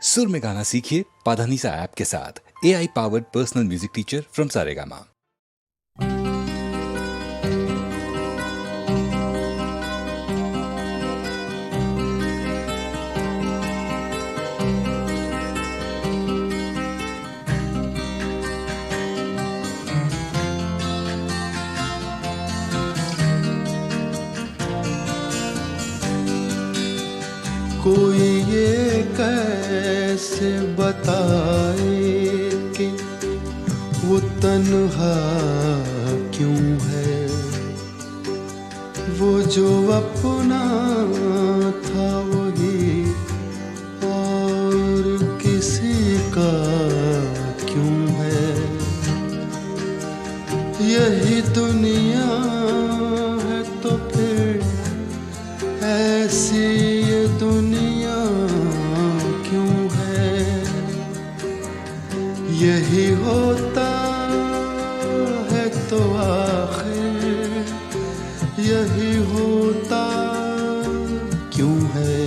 सुर में गाना सीखिए पाधानीसा ऐप के साथ। AI powered personal music teacher from Saregama. कोई ये कैसे बताए कि वो तन्हा क्यों है, वो जो अपना था वही और किसी का क्यों है। यही दुनिया है तो फिर ऐसी ये दुनिया क्यों है। यही होता है तो आखिर यही होता क्यों है।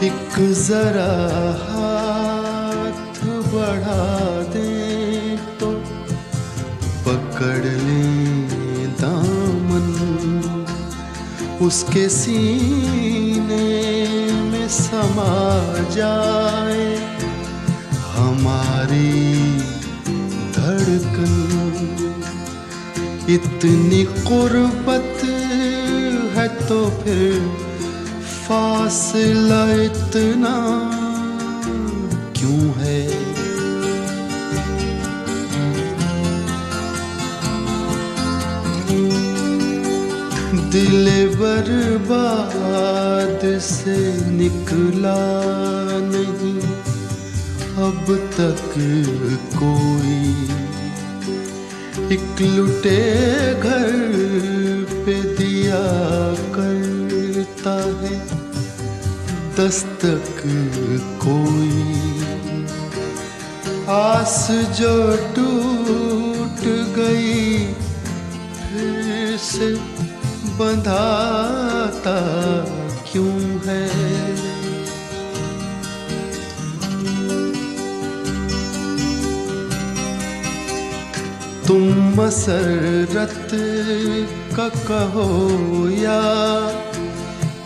एक जरा हाथ बढ़ा दें तो पकड़ लें दामन, उसके सीने में समा जाए हमारी धड़कन। इतनी कुर्बत है तो फिर फासला इतना क्यों है। दिल बर्बाद से निकला नहीं अब तक कोई। एक लुटे घर पे दिया करता है दस्तक कोई। आस जो टूट गई फिर से बंधाता क्यों है। तुम मसरत का कहो या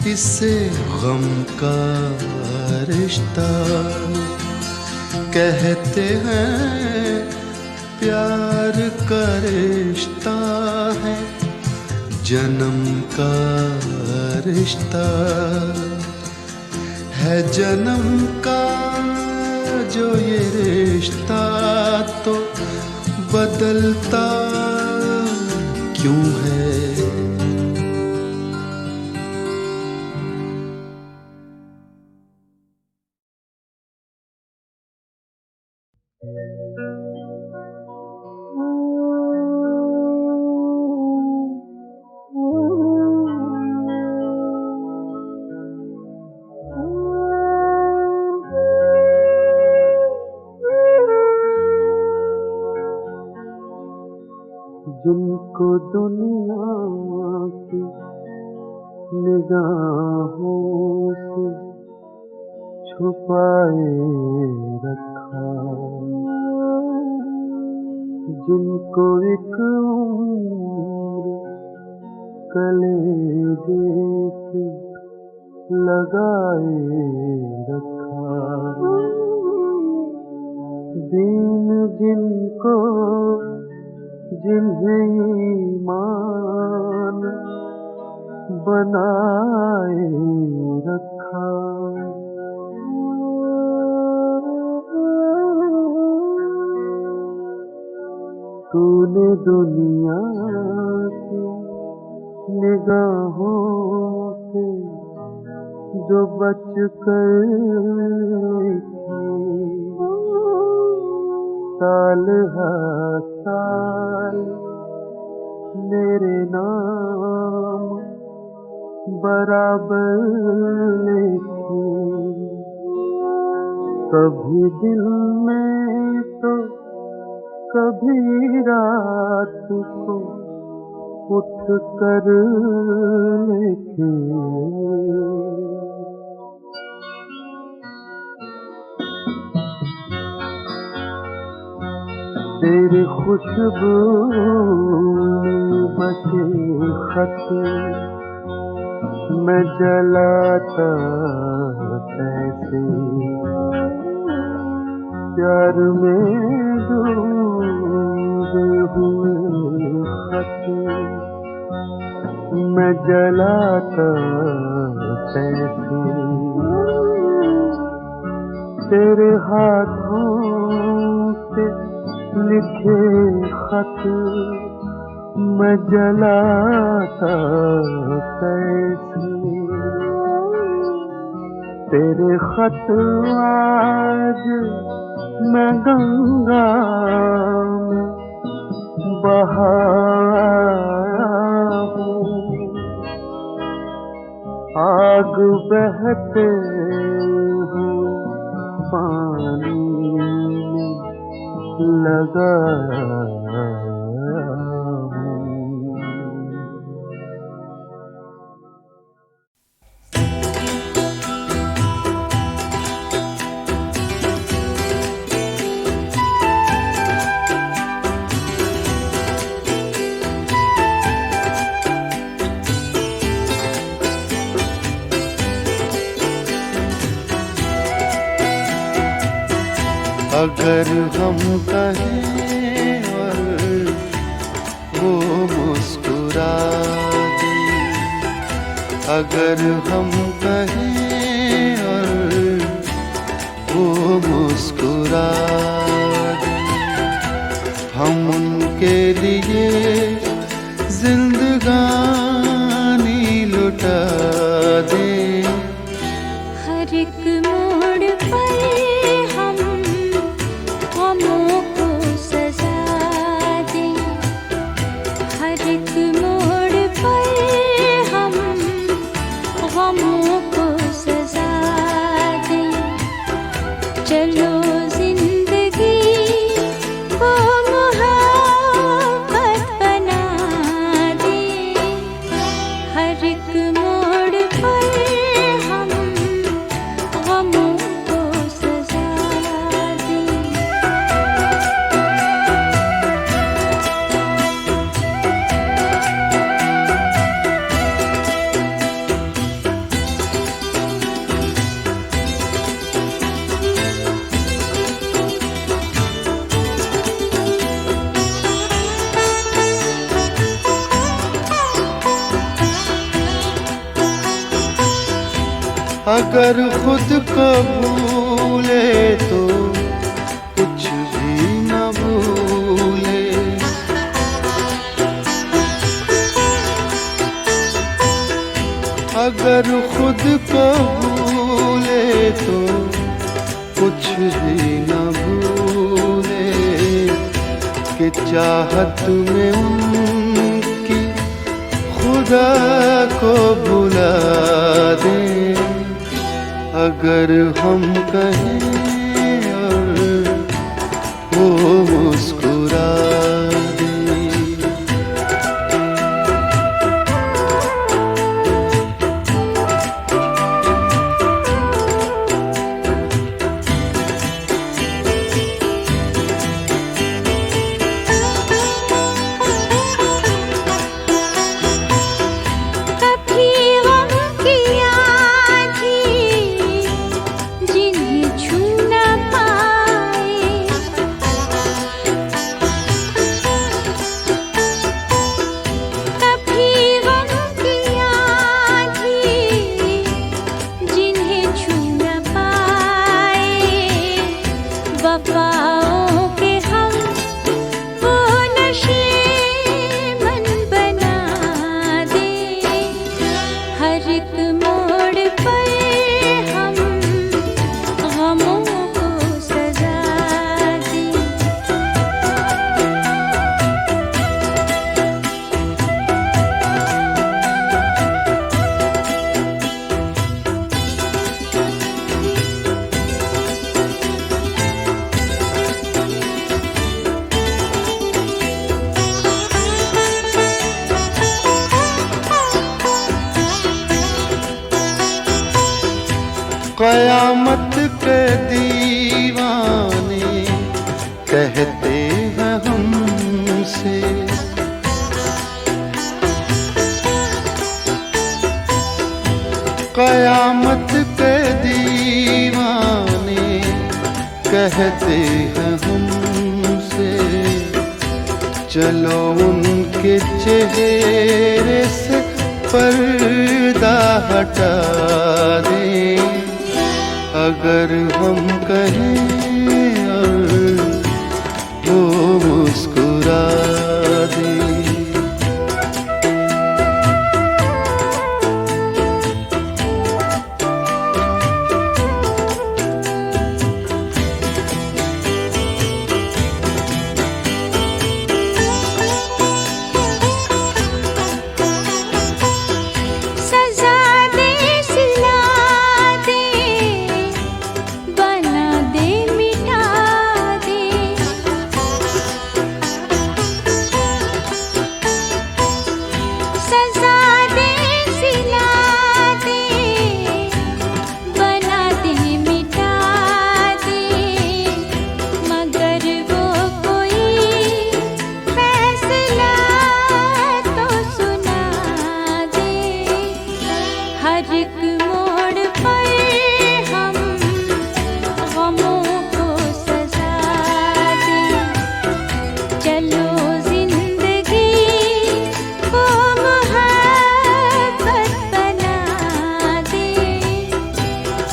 इसे गम का रिश्ता, कहते हैं प्यार का रिश्ता है जन्म का रिश्ता है। जन्म का जो ये रिश्ता तो बदलता क्यों है। जिनको दुनिया की निगाहों से छुपाए रखा, जिनको एक उम्र कलेजे से लगाए रखा, दीन जिनको जिन्हें ईमान बनाए रखा, तूने दुनिया की निगाहों से जो बच कर साल हर साल मेरे नाम बराबर लिखे, कभी दिल में तो कभी रात को उठ कर लेके तेरी खुशबू में बसे खत मैं जलाता कैसे प्यार में डूबे हुए खत मैं जलाता कैसे तेरे हाथों से लिखे खत मैं जलाता कैसे तेरे खत आज मैं गंगा में बहाया हूँ आग बहते हुए पानी में लगाया हूँ। अगर हम कहें और वो मुस्कुरा दे अगर हम कहें और वो मुस्कुरा दे हम उनके लिए जिंदगानी लुटा दे हर एक मोड़ पर हम गमों को सजा दे हर एक मोड़ पर हम गमों को सजा दे चलो जिंदगी को मोहब्बत बना दे हर एक मोड़ पर हम गमों को सजा दे अगर खुद को भूले तो कुछ भी न भूले अगर खुद को भूले तो कुछ भी न भूले कि चाहत में उनकी खुदा को भुला दे अगर हम कहें और वो मुस्कुरा दे कभी गम की आँधी जिन्हें छू न पाए कयामत के दीवाने कहते हैं हमसे, कयामत के दीवाने कहते हैं हमसे, चलो उनके चेहरे से पर्दा हटा दें। अगर हम कहें और वो मुस्कुरा दें।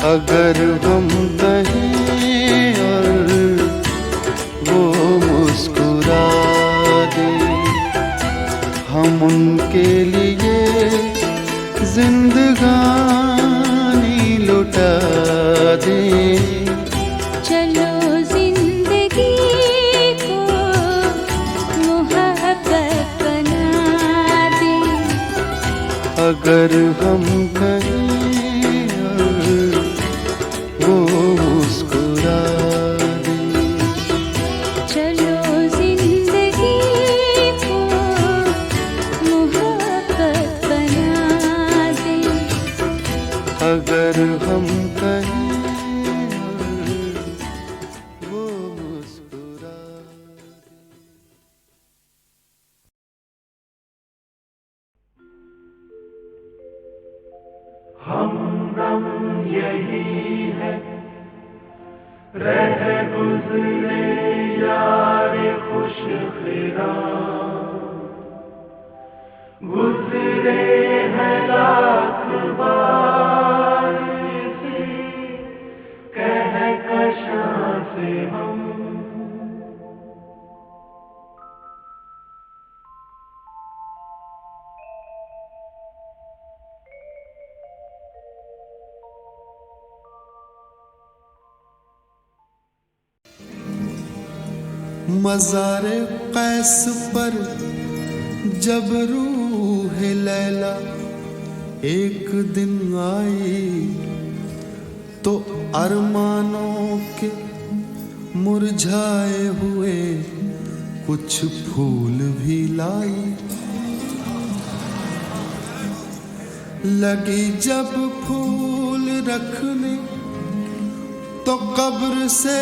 अगर हम कहें और वो मुस्कुरा दे, हम उनके लिए जिंदगानी लुटा दें। चलो जिंदगी को मोहब्बत बना दें। अगर हम कहें वो मुस्कुरा दे, चलो जिंदगी को मोहब्बत बना दे। अगर हम कहें वो मुस्कुरा दे। हमदम यही है, रह गुज़रे यार खुश ख़िराम, गुज़रे हैं लाख बार इसी कहकशां से हम। मज़ारे कैस पर जब रूह लैला एक दिन आई, तो अरमानों के मुरझाए हुए कुछ फूल भी लाई। लगी जब फूल रखने तो कब्र से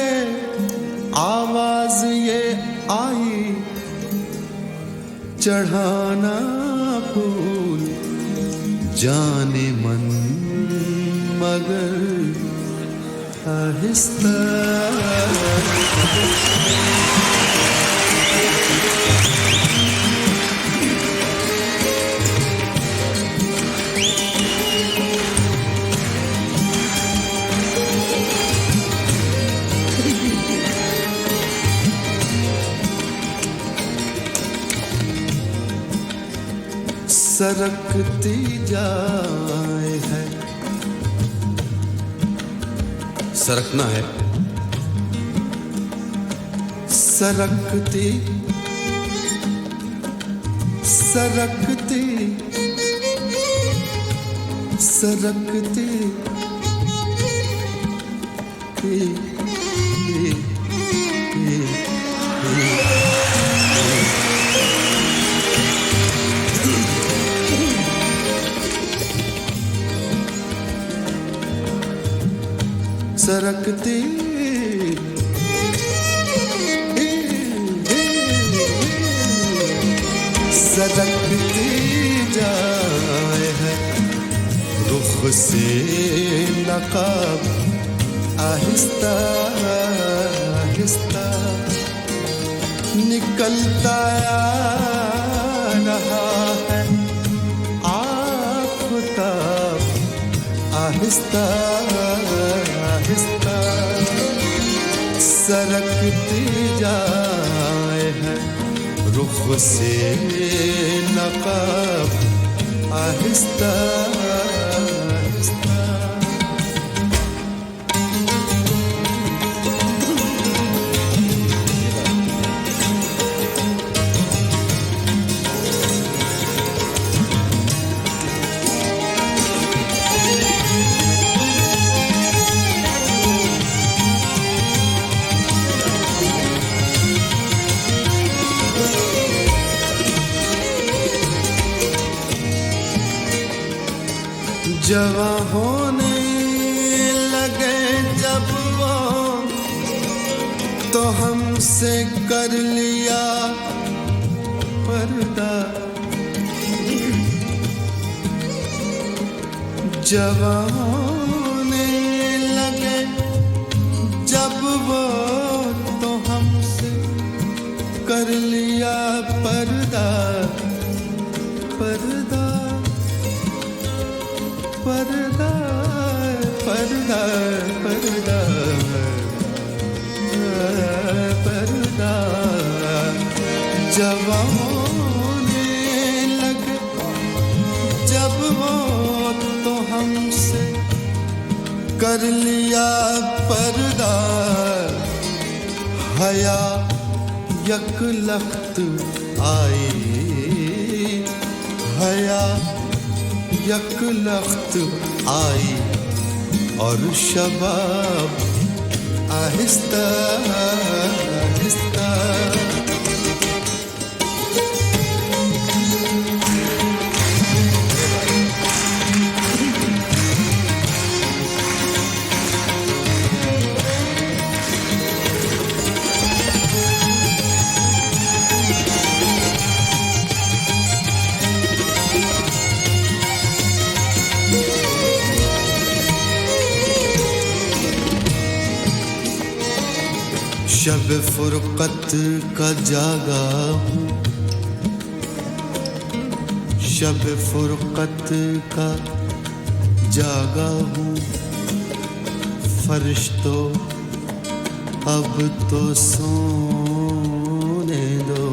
आवाज ये आई, चढ़ाना फूल जाने मन मगर आहिस्ता। सरकती जाए है, सरकना है, सरकती सरकती सरकती सरकती सरकती जाए है रुख से नकाब आहिस्ता आहिस्ता निकलता रहा है आफ़ताब आहिस्ता आहिस्ता सरकती जाए है रुख से नकाब आहिस्ता आहिस्ता जवां होने लगे जब वो तो हमसे कर लिया पर्दा जवां होने लगे जब वो तो हमसे कर लिया पर्दा पर्दा पर्दा पर्दा पर्दा पर्दा जवां होने लगे जब वो तो हमसे कर लिया पर्दा हया यकलख्त आई हया यकलख्त आई और शबाब आहिस्ता आहिस्ता शब फुरकत का जागा हूँ शब फुरकत का जागा हूँ फरिश्तों अब तो सोने दो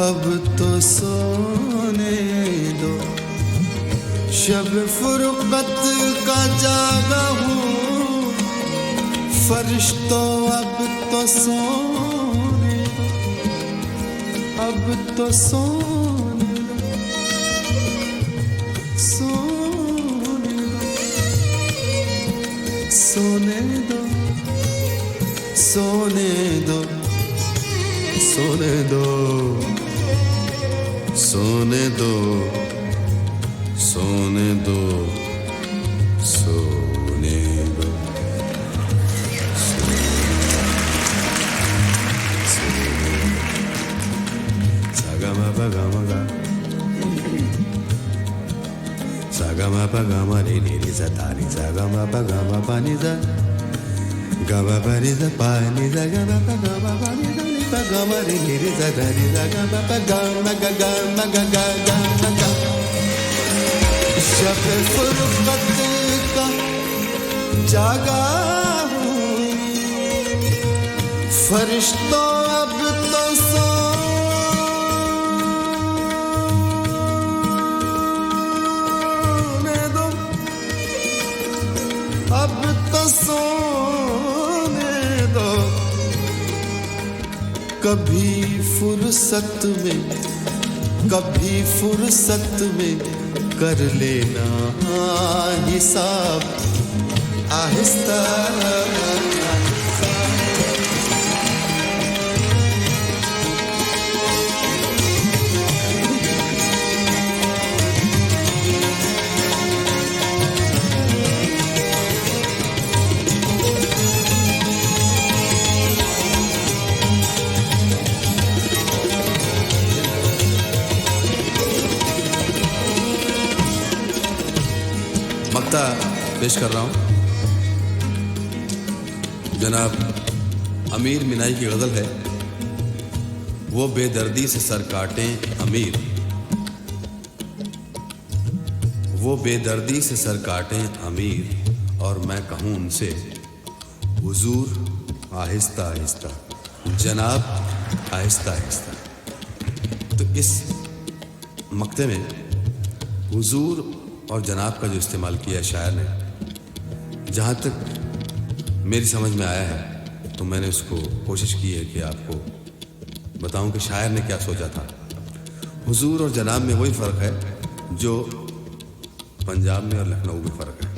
अब तो सोने दो शब फुरकत का जागा हूँ फरिश्तों अब तो सोने अब तो सोने सोने सोने दो सोने दो सोने दो सोने दो सोने दो सोने दो Sagama pagama re re re sa ta re sagama pagama pa ni sa gama pa ni sa pa ni sa gama pagama pa ni sa ni pagama re re sa ta re sagama pagama ga ga ma ga ga ga ma ga शब फुरकत का जागा हूँ फरिश्तों अब तो अब तो सोने दो कभी फुर्सत में कर लेना हिसाब आहिस्ता आहिस्ता पेश कर रहा हूँ। जनाब अमीर मिनाई की गज़ल है, वो बेदर्दी से सर काटें अमीर, वो बेदर्दी से सर काटें अमीर, और मैं कहूँ उनसे हुजूर आहिस्ता आहिस्ता, जनाब आहिस्ता आहिस्ता। तो इस मक्ते में हुजूर और जनाब का जो इस्तेमाल किया शायर ने, जहाँ तक मेरी समझ में आया है तो मैंने उसको कोशिश की है कि आपको बताऊं कि शायर ने क्या सोचा था। हुजूर और जनाब में वही फ़र्क है जो पंजाब में और लखनऊ में फ़र्क है।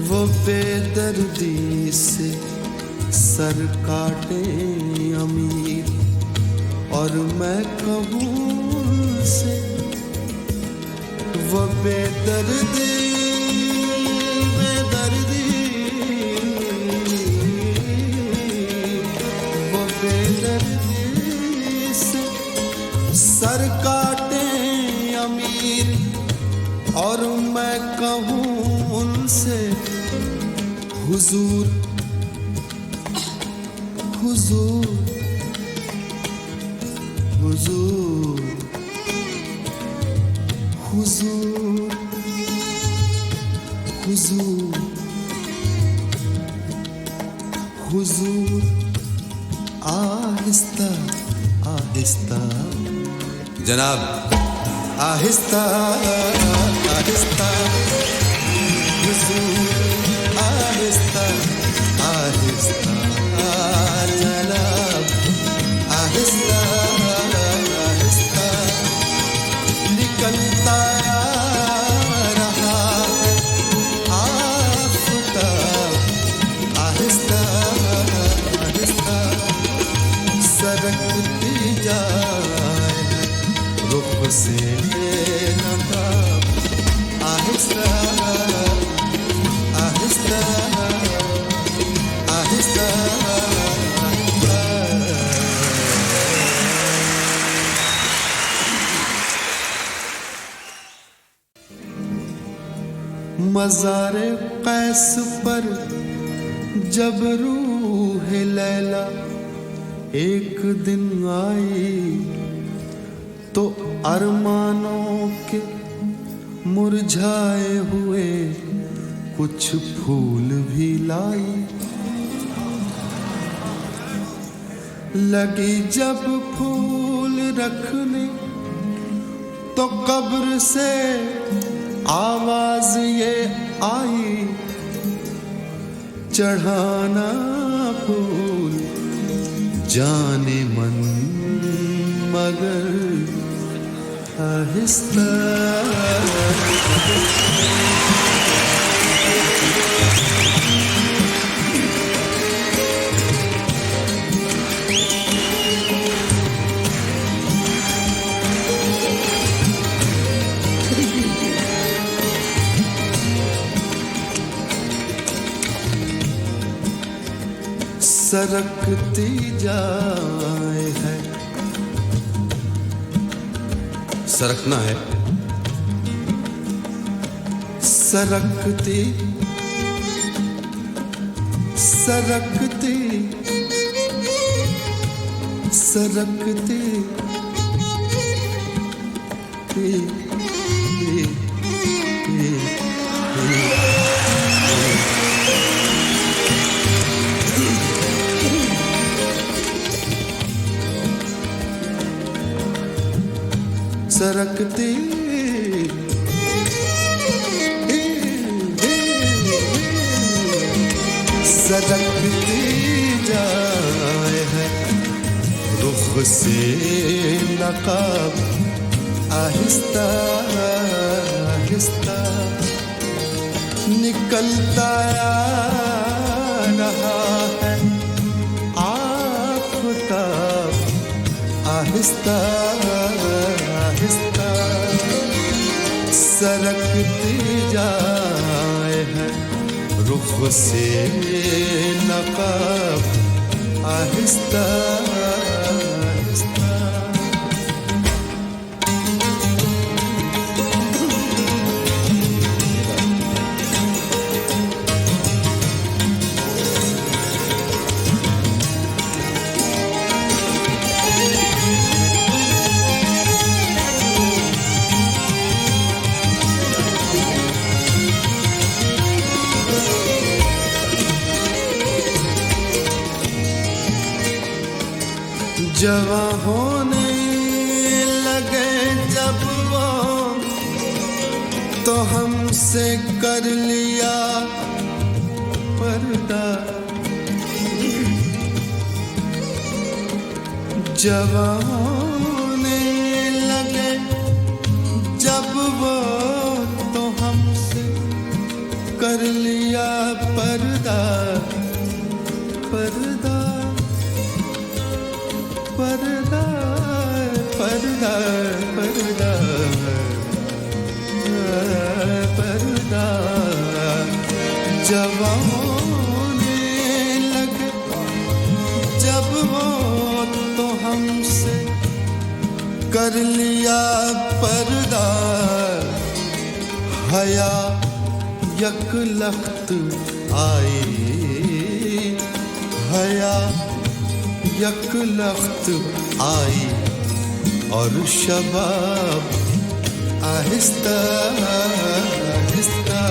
वो बेदर्दी से सर काटे अमीर, और मैं कहूँ से वो बेदर्दी बेदर्दी, वो बेदर्दी से सर काटे अमीर, और मैं कहूँ उनसे हुजूर हुजूर हुजूर हुजूर हुजूर हुजूर आहिस्ता आहिस्ता, जनाब आहिस्ता आहिस्ता, हुजूर आहिस्ता आहिस्ता, जनाब आहिस्ता आहिस्ता, निकलता रहा आफ़ताब, आहिस्ता आहिस्ता सरकती जाए रुख से नकाब, आहिस्ता आहिस्ता आहिस्ता। मज़ारे कैस पर जब रूह लैला एक दिन आई, तो अरमानों के मुरझाए हुए कुछ फूल भी लाई। लगी जब फूल रखने तो कब्र से आवाज ये आई, चढ़ाना फूल जाने मन मगर आहिस्ता। सरकती जाए है, सरकना है, सरकती सरकती सरकती सरकती सरकती जाए है रुख से नकाब, आहिस्ता आहिस्ता निकलता रहा है आफ़ताब, आहिस्ता आहिस्ता सरकती जाए है रुख से नकाब, आहिस्ता आहिस्ता। जवां होने लगे जब वो तो हमसे कर लिया पर्दा। जवां होने लगे जब वो तो हमसे कर लिया पर्दा पर्दा पर्दा पर्दा पर्दा पर्दा। जवां होने लगे जब वो तो हमसे कर लिया पर्दा। हया यकलख्त आई हया यकलख्त आई और शबाब आहिस्ता आहिस्ता।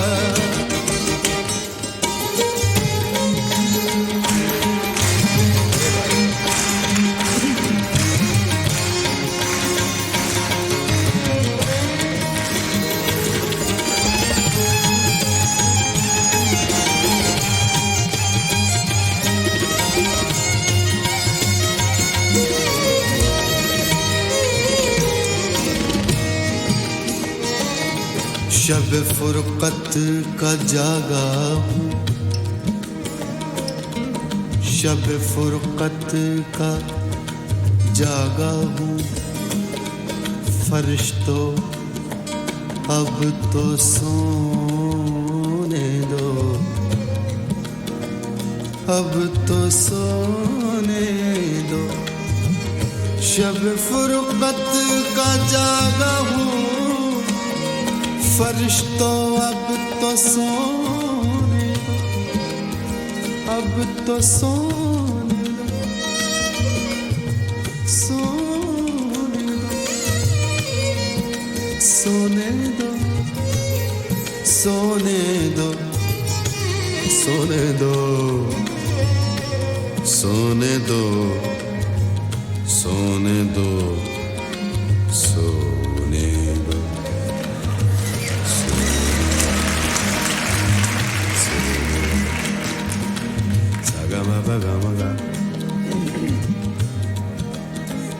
शब फुरकत का जागा हूँ शब फुरकत का जागा हूँ। फरिश्तों अब तो सोने दो अब तो सोने दो। शब फुरकत का जागा हूँ फरिश्तों अब तो सोने दो अब तो सोने दो सोने दो सोने दो सोने दो सोने दो सोने दो सोने दो सोने दो।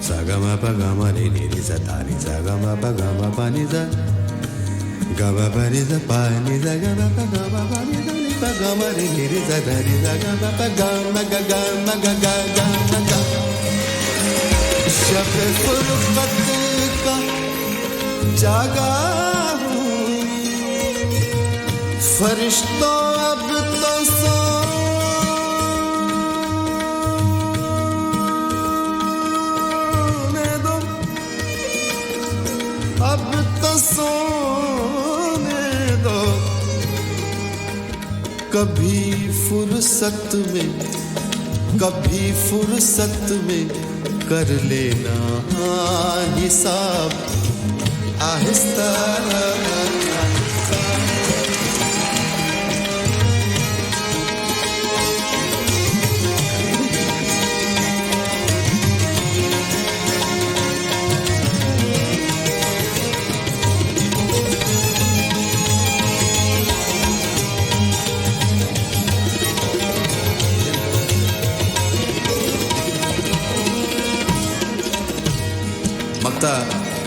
Sagama pagama re re re za ta re sagama pagama pa ni za gama pa ni za pa ni za gama pagama pa ni za ni pagama re re za ta re sagama pagama ga gama ga ga gama ga। शब फुरकत का जागा हूँ फरिश्तों अब तो अब तो सोने दो। कभी फुर्सत में कर लेना हिसाब आहिस्ता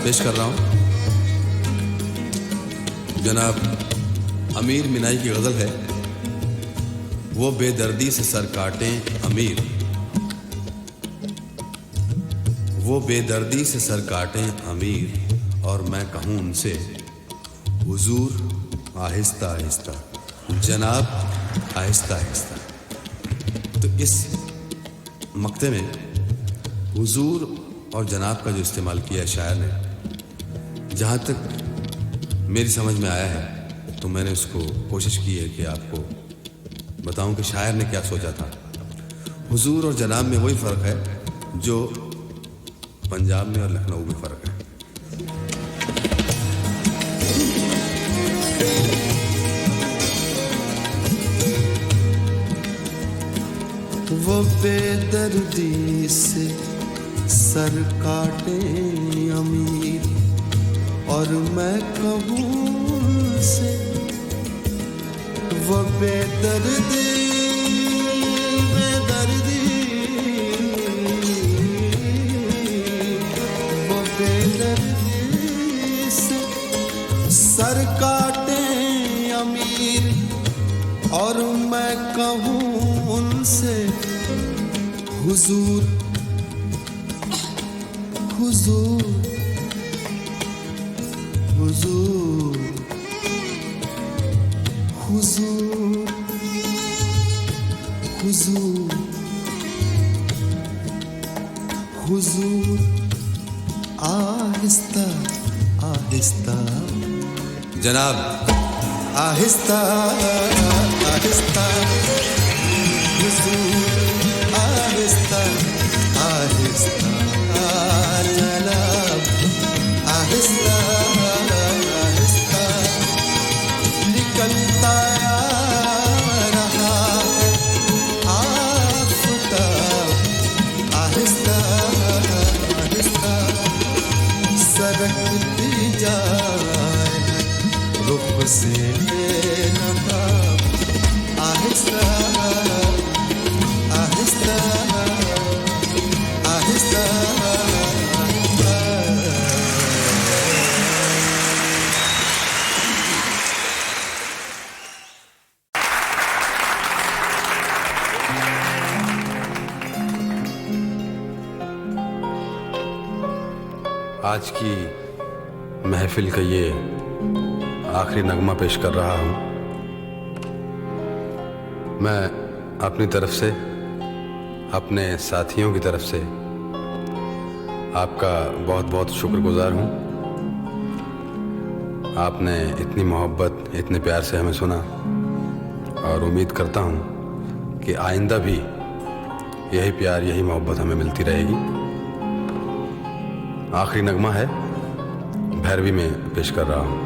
पेश कर रहा हूं। जनाब अमीर मिनाई की गजल है। वो बेदर्दी से सर काटें अमीर वो बेदर्दी से सर काटें अमीर और मैं कहूं उनसे हुजूर आहिस्ता आहिस्ता जनाब आहिस्ता आहिस्ता। तो इस मक्ते में हुजूर और जनाब का जो इस्तेमाल किया है शायर ने, जहाँ तक मेरी समझ में आया है तो मैंने उसको कोशिश की है कि आपको बताऊं कि शायर ने क्या सोचा था। हुजूर और जनाब में वही फ़र्क है जो पंजाब में और लखनऊ में फ़र्क है। वो बेदर्दी से सर काटे अमीर और मैं कहूँ से वो बेदर्दी वो बेदर्दी से सर काटे अमीर और मैं कहूँ उनसे हुजूर हुजूर हुजूर हुजूर हुजूर हुजूर आहिस्ता आहिस्ता जनाब आहिस्ता आहिस्ता हुजूर आहिस्ता आहिस्ता जनाब आहिस्ता आहिस्ता निकलता रहा आफताब आहिस्ता आहिस्ता सरकती जाए रुख से नकाब आहिस्ता आहिस्ता आहिस्ता। आज की महफिल का ये आखिरी नगमा पेश कर रहा हूँ। मैं अपनी तरफ से, अपने साथियों की तरफ से आपका बहुत बहुत शुक्रगुजार हूँ। आपने इतनी मोहब्बत, इतने प्यार से हमें सुना और उम्मीद करता हूँ कि आइंदा भी यही प्यार, यही मोहब्बत हमें मिलती रहेगी। आखिरी नगमा है, भैरवी में पेश कर रहा हूँ।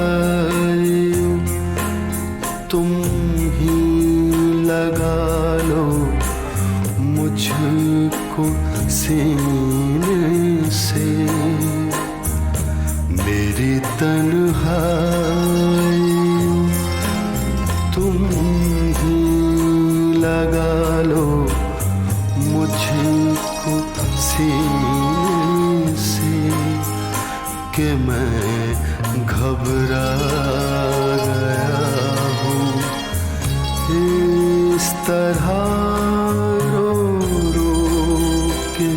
तन्हाइयों तुम ही लगा लो मुझको सीने से, मेरी तन्हाइयों तुम ही लगा लो मुझको सीने से, कि मैं घबरा गया हूँ इस तरह रो रो के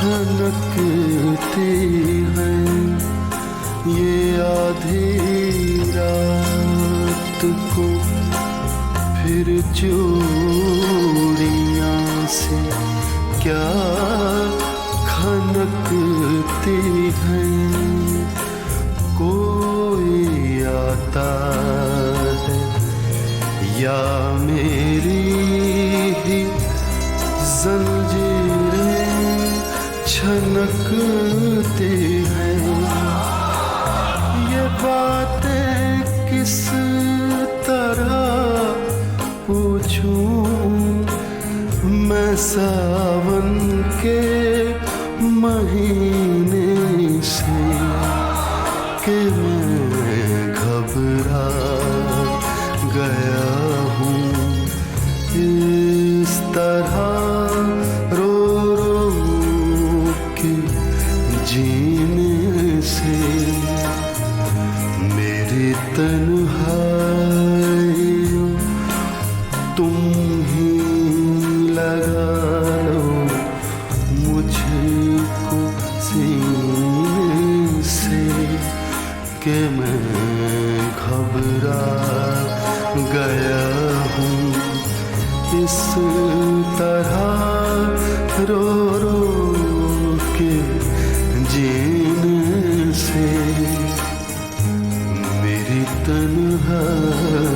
खनकती हैं ये आधी रात को फिर चूड़ियां से क्या खनकती हैं कोई आता है या मेरी ही जंजीरें छनकती हैं ये बातें किस तरह पूछूं मैं सावन के महीने से कि मैं घबरा गया हूँ इस तरह रो रो के जीने से मेरी तन्हाई तुम ही लगा लो मुझको सीने से कि मैं घबरा गया हूँ इस तरह रो रो के जीने से मेरी तन्हाई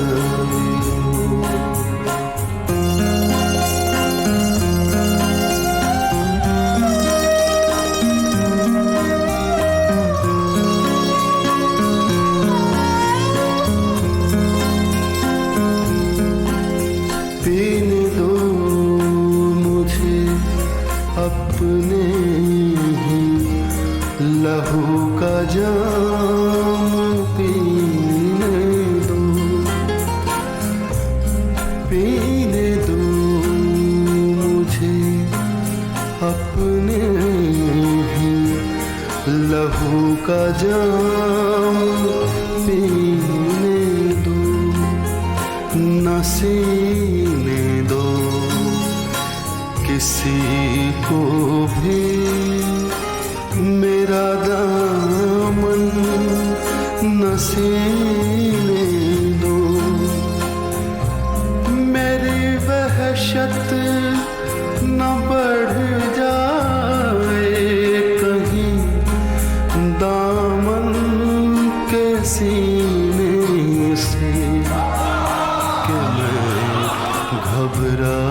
पीने दो मुझे अपने ही लहू का जाम पीने दो मुझे अपने ही लहू का जाम पीने दो न सीने दो किसी को भी मेरा दामन न सीने दो मेरी वहशत न बढ़ जाए कहीं दामन के सीने से कि मैं घबरा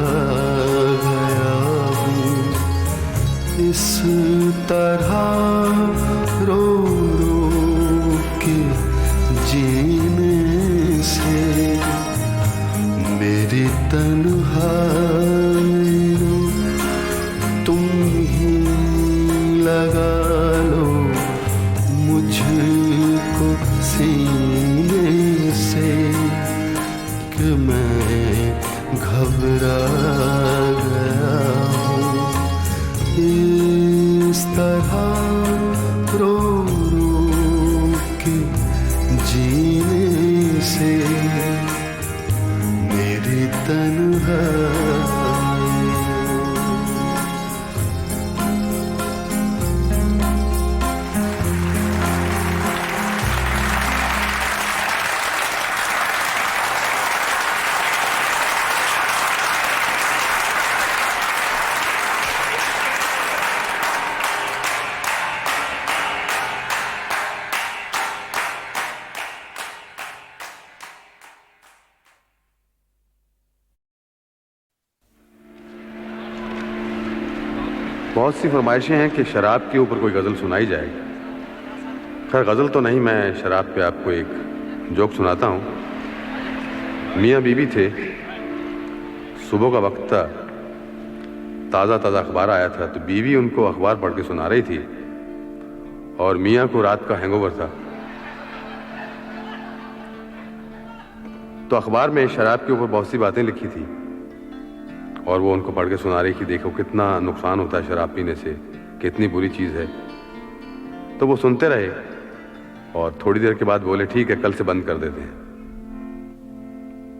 गया हूँ इस तरह रो रो के जीने से मेरी तन्हाई तुम ही लगा लो मुझको सीने से कि मैं घबरा गया हूँ इस तरह रो रो के जीने से मेरी तन्हाई बहुत सी फरमाइशें हैं कि शराब के ऊपर कोई गज़ल सुनाई जाए। खैर गज़ल तो नहीं, मैं शराब पे आपको एक जोक सुनाता हूँ। मियाँ बीवी थे, सुबह का वक्त था, ताज़ा ताज़ा अखबार आया था, तो बीवी उनको अखबार पढ़ के सुना रही थी और मियाँ को रात का हैंगओवर था। तो अखबार में शराब के ऊपर बहुत सी बातें लिखी थी और वो उनको पढ़ के सुना रही कि देखो कितना नुकसान होता है शराब पीने से, कितनी बुरी चीज़ है। तो वो सुनते रहे और थोड़ी देर के बाद बोले ठीक है कल से बंद कर देते हैं।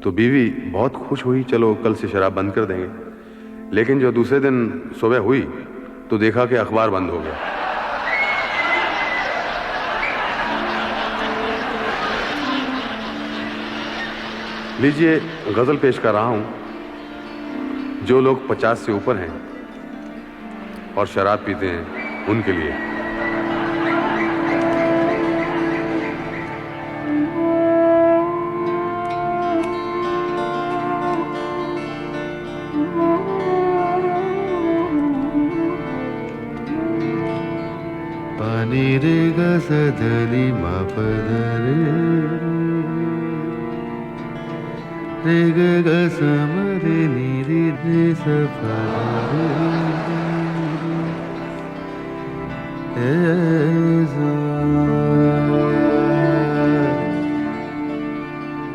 तो बीवी बहुत खुश हुई, चलो कल से शराब बंद कर देंगे। लेकिन जो दूसरे दिन सुबह हुई तो देखा कि अखबार बंद हो गया। लीजिए गजल पेश कर रहा हूं जो लोग 50 से ऊपर हैं और शराब पीते हैं उनके लिए। पानी रे गसधनी मापदरे रे ग समरे नीरे रे सफरे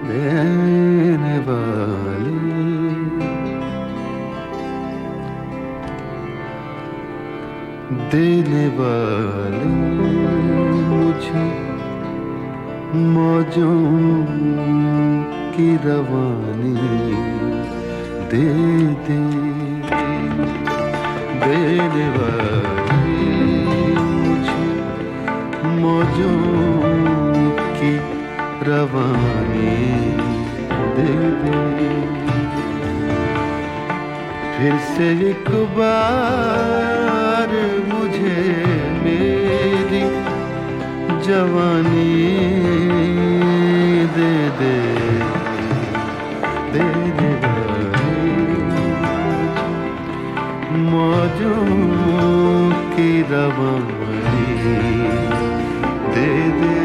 देने वाले देने वाले मुझे मौजों की रवानी दे दे। देने वाले मुझे मौजों की रवानी दे दे। फिर से एक बार मुझे मेरी जवानी दे दे। तेरे मौजों की रवानी दे दे।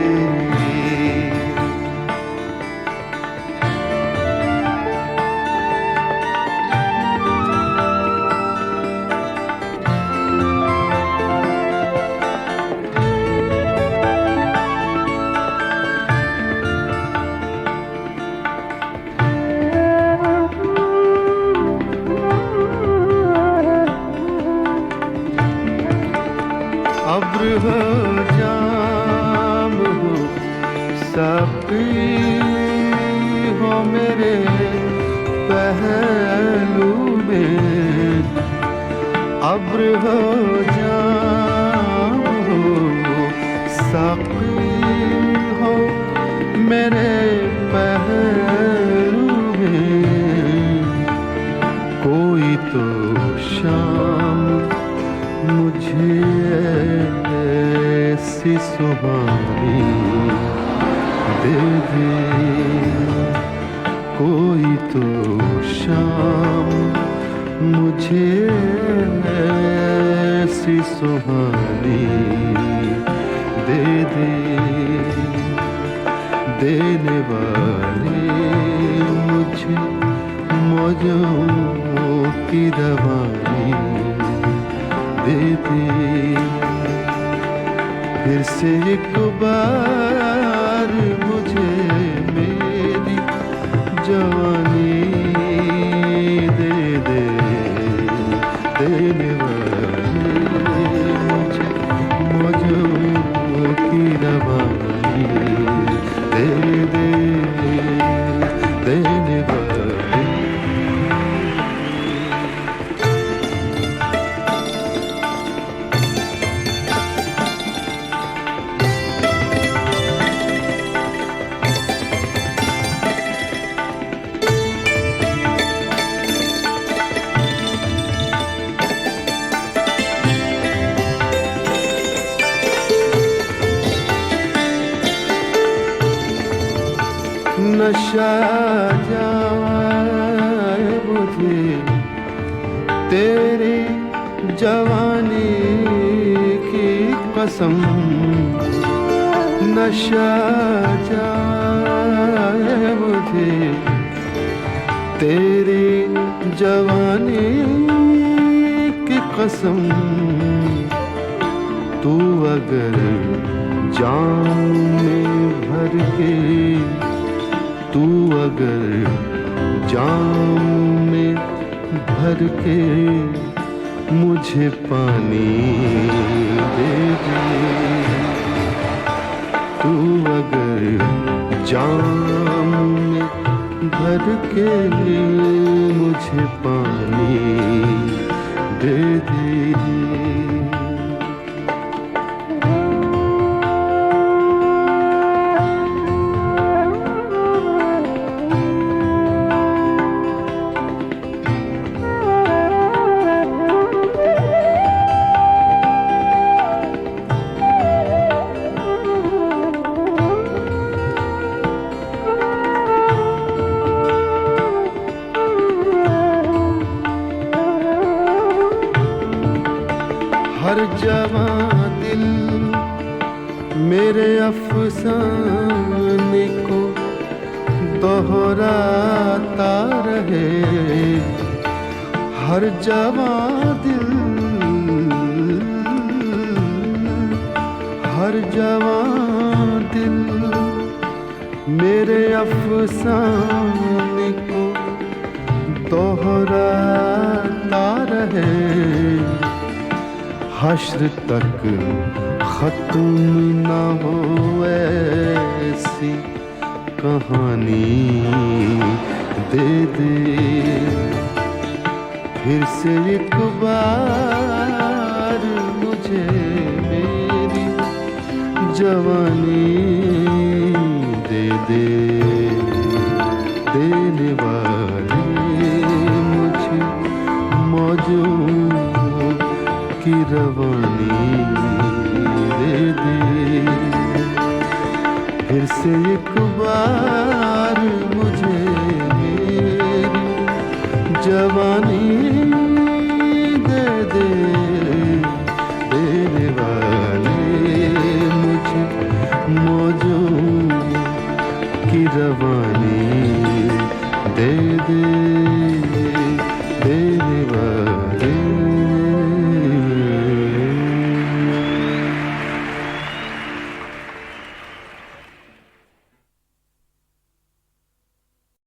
अब्र हो जाम हो साकी हो मेरे पहलू में। अब्र हो जाम हो साकी हो मेरे पहलू में। कोई तो शाम मुझे ऐसी सुहानी दे दे। कोई तो शाम मुझे ऐसी सुहानी दे दे। देने वाले मुझे मौजों की रवानी दे दे। फिर से एक बार मुझे मेरी जवानी दे दे। देने वाले मुझे मौजों की रवानी दे दे। देने वाले नशा जाए मुझे तेरी जवानी की कसम। नशा जाए मुझे तेरी जवानी की कसम। तू अगर जाम में भर के तू अगर जाम में भर के मुझे पानी दे दे। तू अगर जाम में भर के मुझे पानी दे दे। हर जवां दिल मेरे अफसाने को दोहराता रहे। हर जवां दिल, हर जवां दिल मेरे अफसाने को दोहराता रहे। हश्र तक खत्म न हो ऐसी कहानी दे दे। फिर से एक बार मुझे मेरी जवानी दे दे। देने वाले मुझे मौजों की रवानी दे दे। फिर से एक बार